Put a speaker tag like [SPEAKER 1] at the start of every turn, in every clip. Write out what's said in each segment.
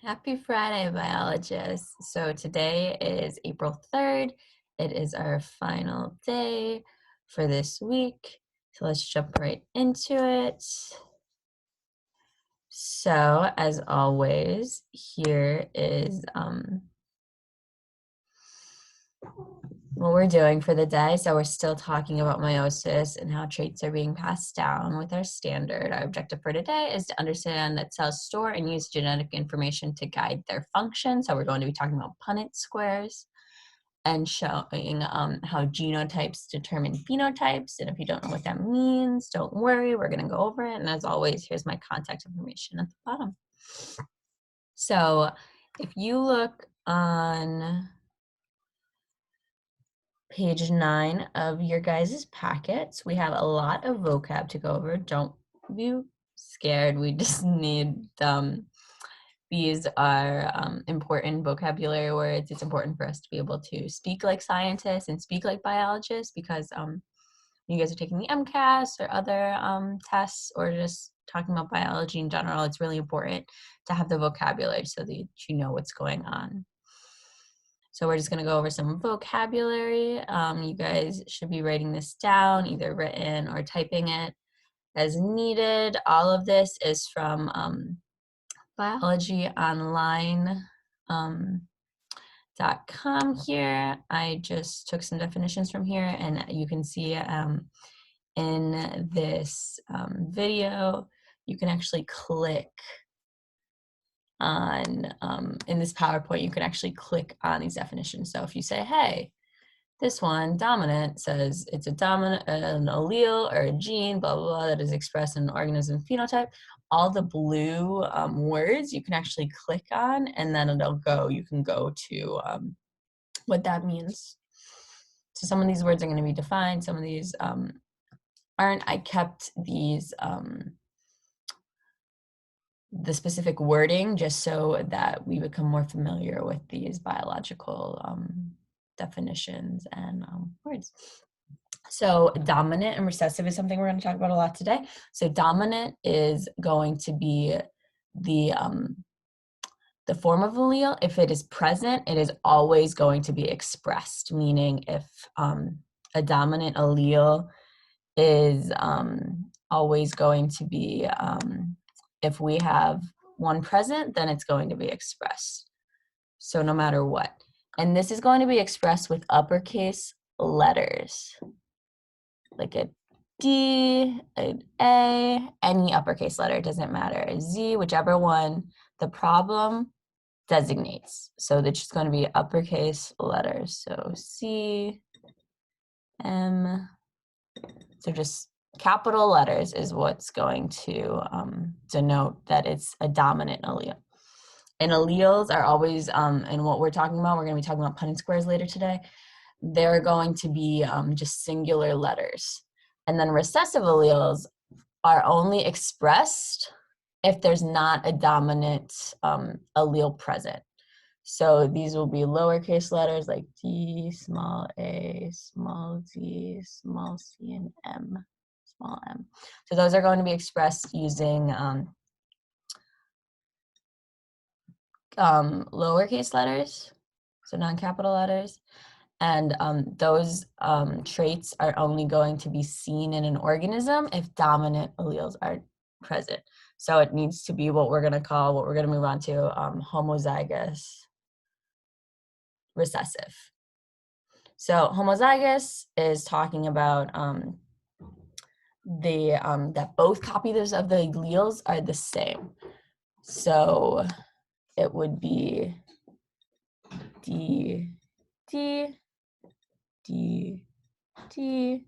[SPEAKER 1] Happy Friday, biologists. So today is April 3rd. It is our final day for this week. So let's jump right into it. So as always, here is what we're doing for the day. So we're still talking about meiosis and how traits are being passed down with our standard. Our objective for today is to understand that cells store and use genetic information to guide their function. So we're going to be talking about Punnett squares and showing how genotypes determine phenotypes. And if you don't know what that means, don't worry, we're going to go over it. And as always, here's my contact information at the bottom. So if you look on page 9 of your guys' packets, we have a lot of vocab to go over. Don't be scared. We just need these are important vocabulary words. It's important for us to be able to speak like scientists and speak like biologists because you guys are taking the MCAS or other tests or just talking about biology in general, it's really important to have the vocabulary so that you know what's going on. So we're just going to go over some vocabulary. You guys should be writing this down, either written or typing it as needed. All of this is from biologyonline.com here. I just took some definitions from here, and you can see in this video, you can actually click on, in this PowerPoint, you can actually click on these definitions. So if you say, hey, this one, dominant, says it's an allele or a gene, blah, blah, blah, that is expressed in an organism phenotype. All the blue words you can actually click on, and then you can go to what that means. So some of these words are going to be defined, some of these aren't. I kept these the specific wording just so that we become more familiar with these biological definitions and words. So dominant and recessive is something we're going to talk about a lot today. So dominant is going to be the form of allele. If it is present, it is always going to be expressed, meaning if a dominant allele is always going to be, if we have one present, then it's going to be expressed. So no matter what. And this is going to be expressed with uppercase letters, like a D, an A, any uppercase letter, it doesn't matter. A Z, whichever one the problem designates. So it's just going to be uppercase letters. So C, M, so just capital letters is what's going to denote that it's a dominant allele. And alleles are always, and what we're talking about, we're going to be talking about Punnett squares later today, they're going to be just singular letters. And then recessive alleles are only expressed if there's not a dominant allele present. So these will be lowercase letters like D, small a, small d, small c, and m, small m. So those are going to be expressed using lowercase letters, so non-capital letters. And those traits are only going to be seen in an organism if dominant alleles are present. So it needs to be what we're going to move on to, homozygous recessive. So homozygous is talking about that both copies of the alleles are the same. So it would be D, D, D, D,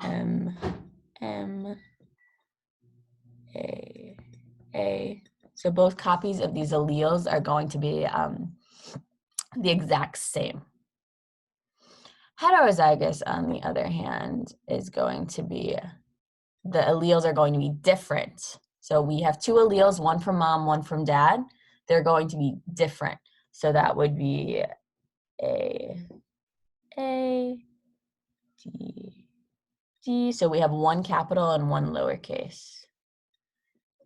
[SPEAKER 1] M, M, A. So both copies of these alleles are going to be the exact same. Heterozygous, on the other hand, is going to be, the alleles are going to be different. So we have two alleles, one from mom, one from dad. They're going to be different. So that would be A, D, D. So we have one capital and one lowercase.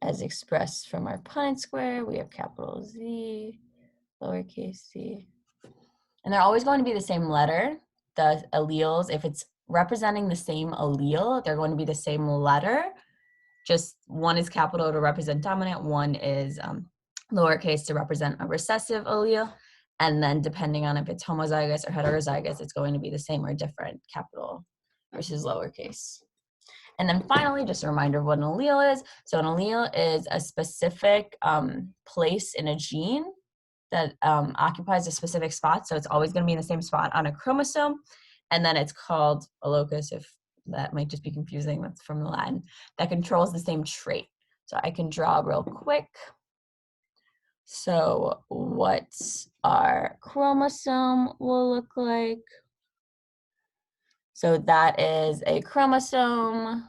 [SPEAKER 1] as expressed from our Punnett square, we have capital Z, lowercase c. And they're always going to be the same letter. The alleles, if it's representing the same allele, they're going to be the same letter. Just one is capital to represent dominant, one is lowercase to represent a recessive allele. And then depending on if it's homozygous or heterozygous, it's going to be the same or different, capital versus lowercase. And then finally, just a reminder of what an allele is. So an allele is a specific place in a gene that occupies a specific spot. So it's always going to be in the same spot on a chromosome. And then it's called a locus, if that might just be confusing, that's from the Latin, that controls the same trait. So I can draw real quick. So what our chromosome will look like. So that is a chromosome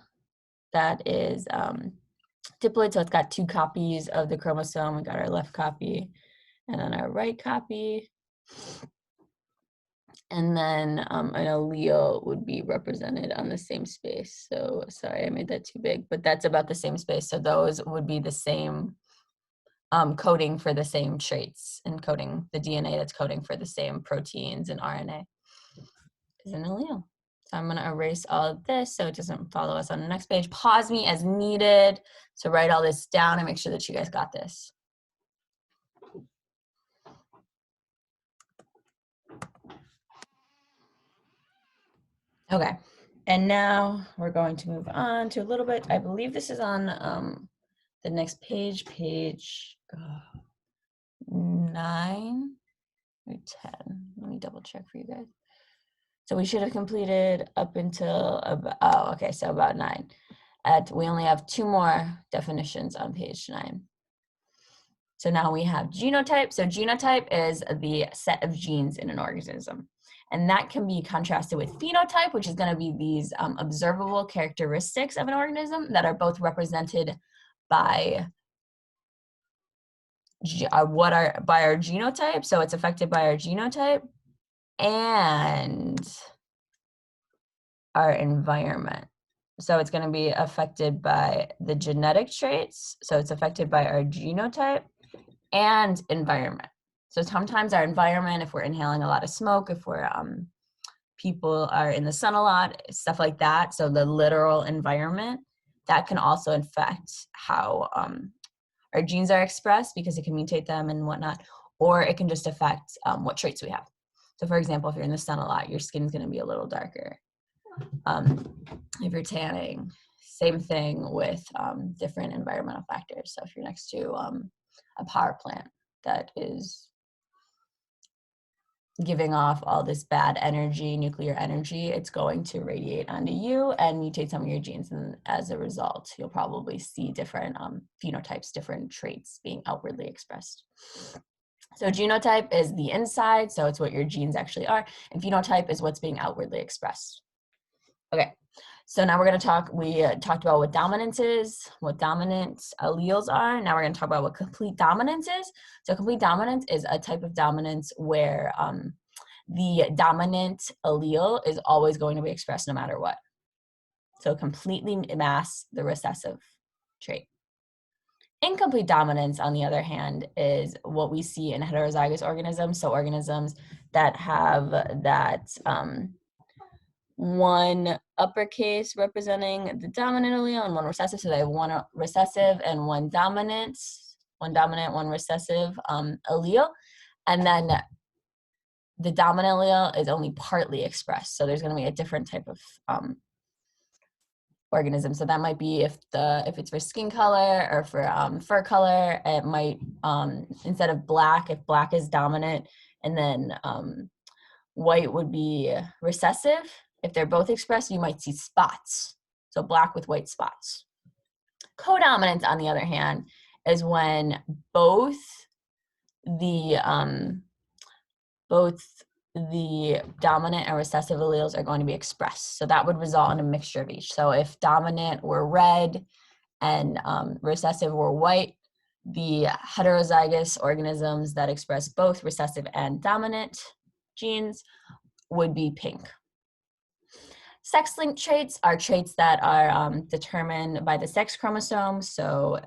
[SPEAKER 1] that is diploid. So it's got 2 copies of the chromosome. We got our left copy and then our right copy. And then an allele would be represented on the same space. So sorry, I made that too big, but that's about the same space. So those would be the same coding for the same traits, and coding the DNA that's coding for the same proteins and RNA is an allele. So I'm gonna erase all of this so it doesn't follow us on the next page. Pause me as needed. So write all this down and make sure that you guys got this. Okay, and now we're going to move on to a little bit, I believe this is on the next page, page 9 or 10. Let me double check for you guys. So we should have completed up until about, oh, okay, so about 9. We only have 2 more definitions on page 9. So now we have genotype. So genotype is the set of genes in an organism. And that can be contrasted with phenotype, which is going to be these observable characteristics of an organism that are both represented by our genotype. So it's affected by our genotype and our environment. So it's going to be affected by the genetic traits. So it's affected by our genotype and environment. So sometimes our environment, if we're inhaling a lot of smoke, if we're people are in the sun a lot, stuff like that. So the literal environment, that can also affect how our genes are expressed, because it can mutate them and whatnot, or it can just affect what traits we have. So for example, if you're in the sun a lot, your skin's going to be a little darker. If you're tanning, same thing with different environmental factors. So if you're next to a power plant that is giving off all this bad energy, nuclear energy, it's going to radiate onto you and mutate some of your genes. And as a result, you'll probably see different phenotypes, different traits being outwardly expressed. So genotype is the inside, so it's what your genes actually are, and phenotype is what's being outwardly expressed. Okay, so now we're going to talk, we talked about what dominance is, what dominant alleles are. Now we're going to talk about what complete dominance is. So complete dominance is a type of dominance where the dominant allele is always going to be expressed no matter what. So completely mask the recessive trait. Incomplete dominance, on the other hand, is what we see in heterozygous organisms. So organisms that have that one uppercase representing the dominant allele and one recessive. So they have one recessive and one dominant, one recessive allele. And then the dominant allele is only partly expressed. So there's going to be a different type of organism. So that might be if it's for skin color or for fur color, it might, instead of black, if black is dominant, and then white would be recessive. If they're both expressed, you might see spots. So black with white spots. Codominance, on the other hand, is when both the dominant and recessive alleles are going to be expressed. So that would result in a mixture of each. So if dominant were red and recessive were white, the heterozygous organisms that express both recessive and dominant genes would be pink. Sex-linked traits are traits that are determined by the sex chromosome. So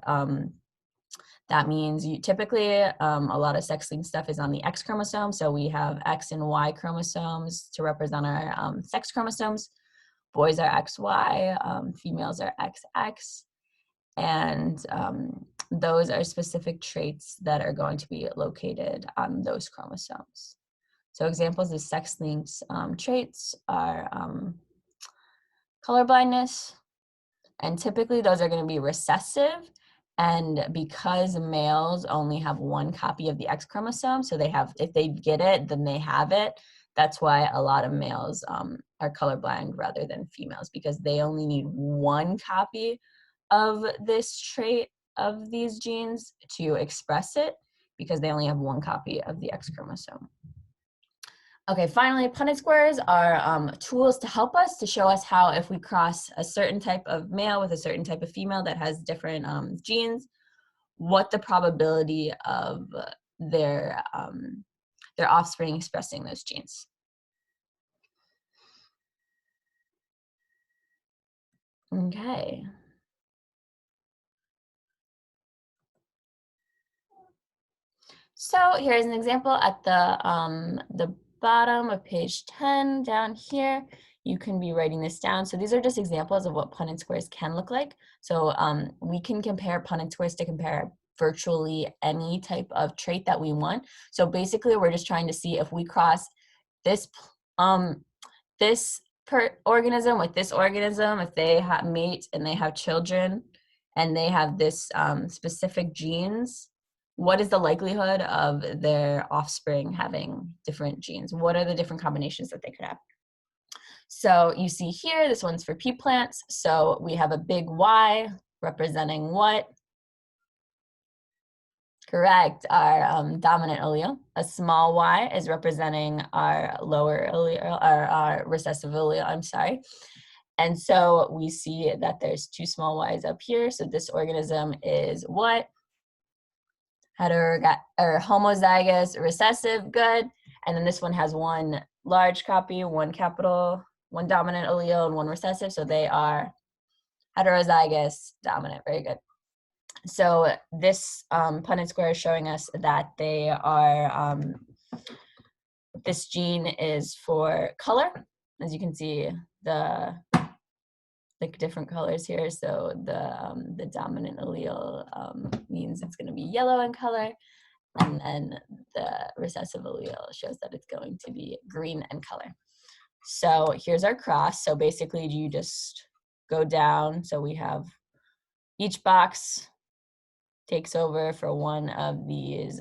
[SPEAKER 1] that means typically a lot of sex-linked stuff is on the X chromosome. So we have X and Y chromosomes to represent our sex chromosomes. Boys are XY, females are XX. And those are specific traits that are going to be located on those chromosomes. So examples of sex-linked traits are colorblindness, and typically those are going to be recessive. And because males only have one copy of the X chromosome, so they have, if they get it, then they have it. That's why a lot of males are colorblind rather than females, because they only need one copy of this trait of these genes to express it, because they only have one copy of the X chromosome. Okay, finally, Punnett squares are tools to help us, to show us how if we cross a certain type of male with a certain type of female that has different genes, what the probability of their offspring expressing those genes. Okay. So here's an example at the bottom of page 10 down here. You can be writing this down. So these are just examples of what Punnett squares can look like. So we can compare Punnett squares to compare virtually any type of trait that we want. So basically, we're just trying to see if we cross this organism with this organism, if they mate and they have children and they have this specific genes, what is the likelihood of their offspring having different genes? What are the different combinations that they could have? So you see here, this one's for pea plants. So we have a big Y representing what? Correct, our dominant allele. A small y is representing our lower allele, or our recessive allele, I'm sorry. And so we see that there's two small y's up here. So this organism is what? Homozygous recessive, good. And then this one has one large copy, one capital, one dominant allele, and one recessive. So they are heterozygous dominant, very good. So this Punnett square is showing us that they are, this gene is for color. As you can see, the different colors here. So the dominant allele means it's going to be yellow in color, and then the recessive allele shows that it's going to be green in color. So here's our cross. So basically you just go down. So we have each box takes over for one of these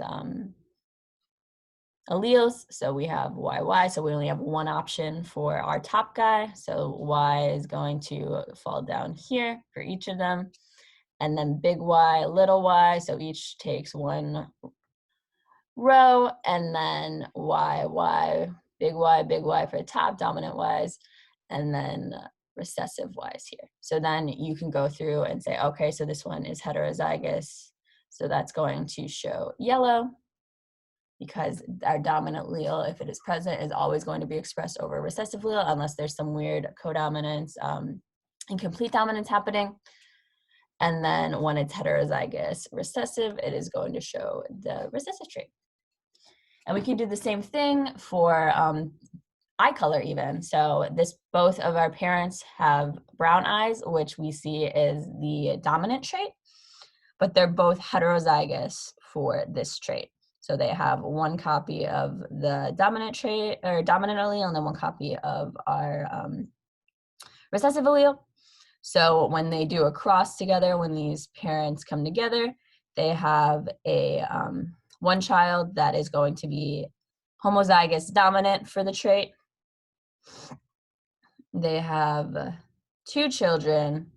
[SPEAKER 1] alleles. So we have YY, so we only have one option for our top guy. So Y is going to fall down here for each of them. And then big Y, little y, so each takes one row, and then Y, big Y for the top, dominant Ys, and then recessive Ys here. So then you can go through and say, okay, so this one is heterozygous, so that's going to show yellow, because our dominant allele, if it is present, is always going to be expressed over recessive allele unless there's some weird codominance, incomplete dominance happening. And then when it's heterozygous recessive, it is going to show the recessive trait. And we can do the same thing for eye color even. So both of our parents have brown eyes, which we see is the dominant trait, but they're both heterozygous for this trait. So they have one copy of the dominant trait or dominant allele, and then one copy of our recessive allele. So when they do a cross together, when these parents come together, they have a one child that is going to be homozygous dominant for the trait. They have two children,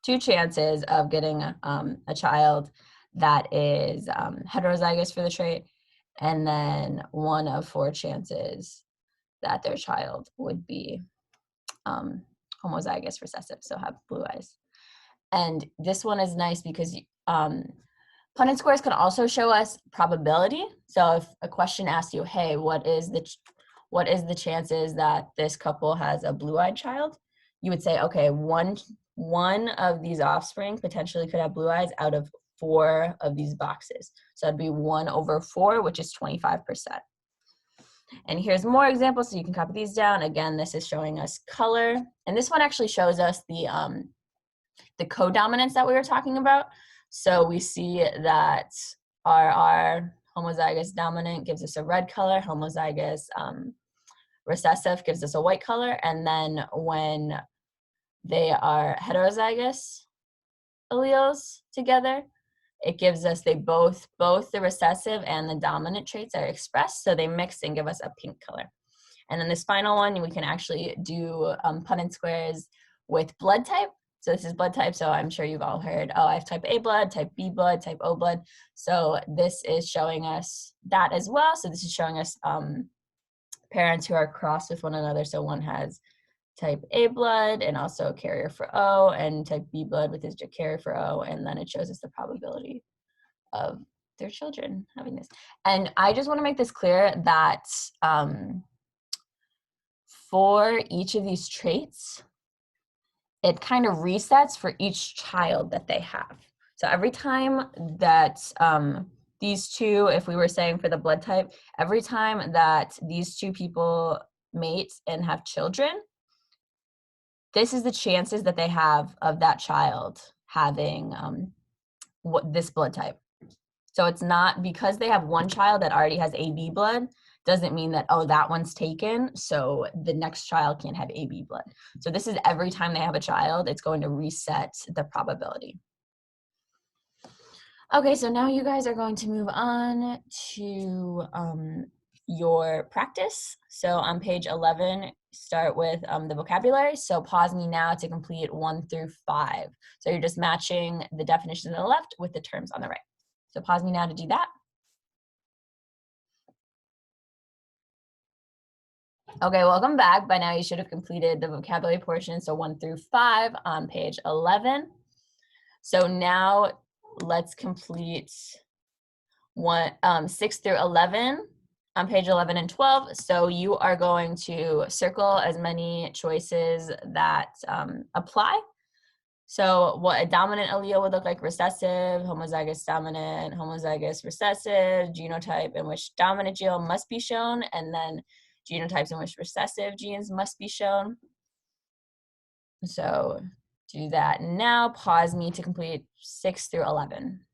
[SPEAKER 1] two chances of getting a child that is heterozygous for the trait, and then one of four chances that their child would be homozygous recessive, so have blue eyes. And this one is nice because Punnett squares can also show us probability. So if a question asks you, hey, what is the chances that this couple has a blue-eyed child? you would say, okay, one of these offspring potentially could have blue eyes out of 4 of these boxes. So that'd be 1/4, which is 25%. And here's more examples, so you can copy these down. Again, this is showing us color. And this one actually shows us the codominance that we were talking about. So we see that RR, homozygous dominant, gives us a red color. Homozygous recessive gives us a white color. And then when they are heterozygous alleles together, it gives us, both the recessive and the dominant traits are expressed, so they mix and give us a pink color. And then this final one, we can actually do Punnett squares with blood type. So this is blood type, so I'm sure you've all heard, oh, I have type A blood, type B blood, type O blood. So this is showing us that as well. So this is showing us parents who are crossed with one another. So one has type A blood and also a carrier for O, and type B blood with his carrier for O, and then it shows us the probability of their children having this. And I just want to make this clear that for each of these traits, it kind of resets for each child that they have. So every time that these two, if we were saying for the blood type, every time that these two people mate and have children, this is the chances that they have of that child having this blood type. So it's not because they have one child that already has AB blood, doesn't mean that, oh, that one's taken, so the next child can't have AB blood. So this is every time they have a child, it's going to reset the probability. Okay, so now you guys are going to move on to your practice. So on page 11, start with the vocabulary. So pause me now to complete 1 through 5. So you're just matching the definitions on the left with the terms on the right. So pause me now to do that. Okay, welcome back. By now you should have completed the vocabulary portion, so 1 through 5 on page 11. So now let's complete 6 through 11 on page 11 and 12. So you are going to circle as many choices that apply. So what a dominant allele would look like: recessive, homozygous dominant, homozygous recessive, genotype in which dominant gene must be shown, and then genotypes in which recessive genes must be shown. So do that now. Pause me to complete 6 through 11.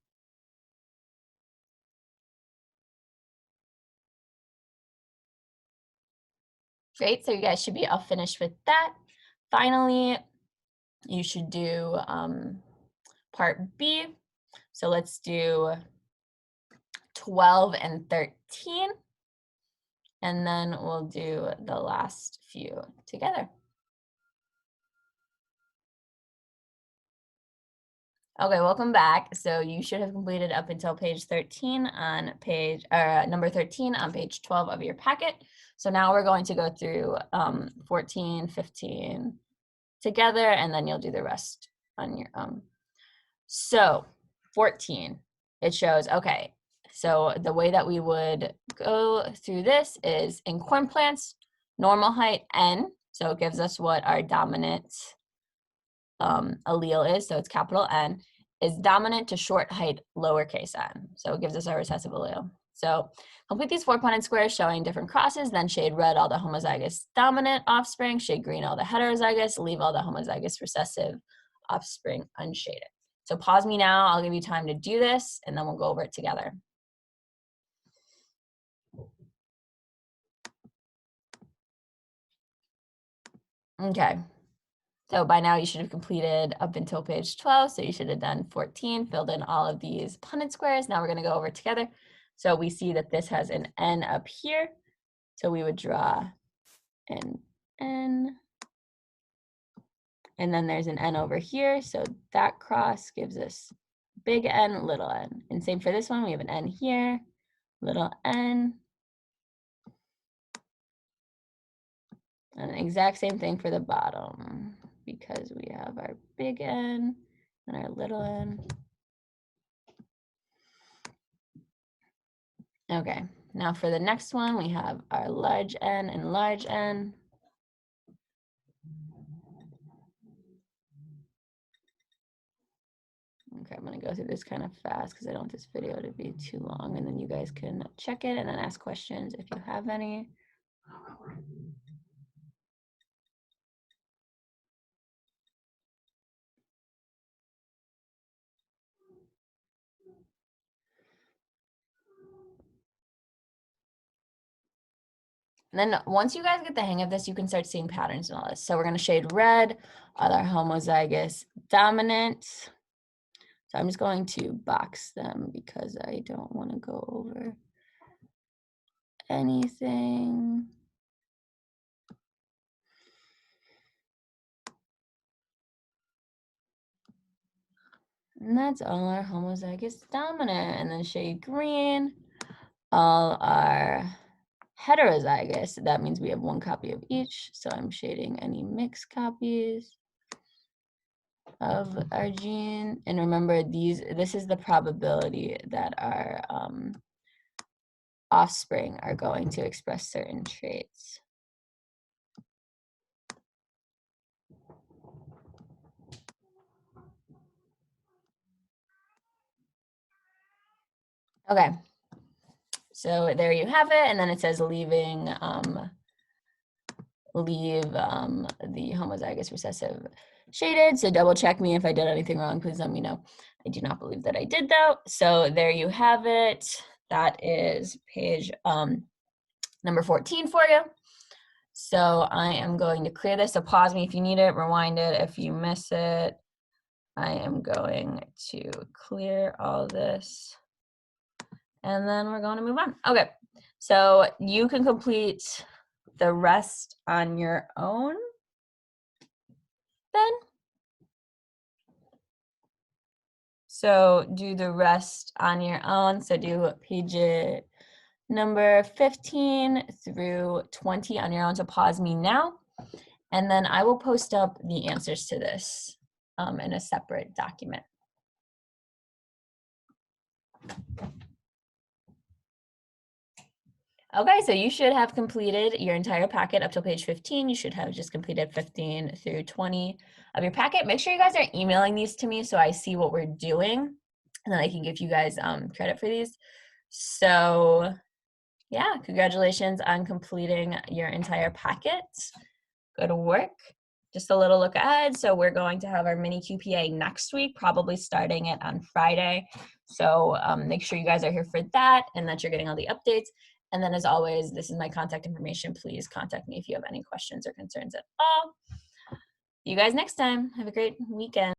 [SPEAKER 1] Great, so you guys should be all finished with that. Finally, you should do part B. So let's do 12 and 13. And then we'll do the last few together. Okay, welcome back. So you should have completed up until page 13 on page, number 13 on page 12 of your packet. So now we're going to go through 14, 15 together, and then you'll do the rest on your own. So 14, it shows, okay, so the way that we would go through this is in corn plants, normal height N, so it gives us what our dominant allele is, so it's capital N, is dominant to short height lowercase n, so it gives us our recessive allele. So complete these 4 Punnett squares showing different crosses, then shade red all the homozygous dominant offspring, shade green all the heterozygous, leave all the homozygous recessive offspring unshaded. So pause me now, I'll give you time to do this, and then we'll go over it together. Okay, so by now you should have completed up until page 12, so you should have done 14, filled in all of these Punnett squares. Now we're gonna go over it together. So we see that this has an N up here, so we would draw an N. And then there's an N over here, so that cross gives us big N, little n. And same for this one, we have an N here, little n. And the exact same thing for the bottom, because we have our big N and our little n. Okay, now for the next one, we have our large N and large n. Okay, I'm gonna go through this kind of fast because I don't want this video to be too long, and then you guys can check it and then ask questions if you have any. And then once you guys get the hang of this, you can start seeing patterns and all this. So we're gonna shade red, other homozygous dominant. So I'm just going to box them because I don't want to go over anything. And that's all our homozygous dominant. And then shade green, all our heterozygous. That means we have one copy of each. So I'm shading any mixed copies of our gene. And remember, this is the probability that our offspring are going to express certain traits. Okay, so there you have it. And then it says leaving, leave the homozygous recessive shaded. So double check me if I did anything wrong, please let me know. I do not believe that I did though. So there you have it. That is page number 14 for you. So I am going to clear this. So pause me if you need it, rewind it if you miss it. I am going to clear all this. And then we're going to move on. Okay, so you can complete the rest on your own then. So do the rest on your own. So do page number 15 through 20 on your own. So pause me now. And then I will post up the answers to this in a separate document. Okay, so you should have completed your entire packet up till page 15. You should have just completed 15 through 20 of your packet. Make sure you guys are emailing these to me so I see what we're doing, and then I can give you guys credit for these. So yeah, congratulations on completing your entire packet. Good work. Just a little look ahead. So we're going to have our mini QPA next week, probably starting it on Friday. So make sure you guys are here for that and that you're getting all the updates. And then as always, this is my contact information. Please contact me if you have any questions or concerns at all. See you guys next time. Have a great weekend.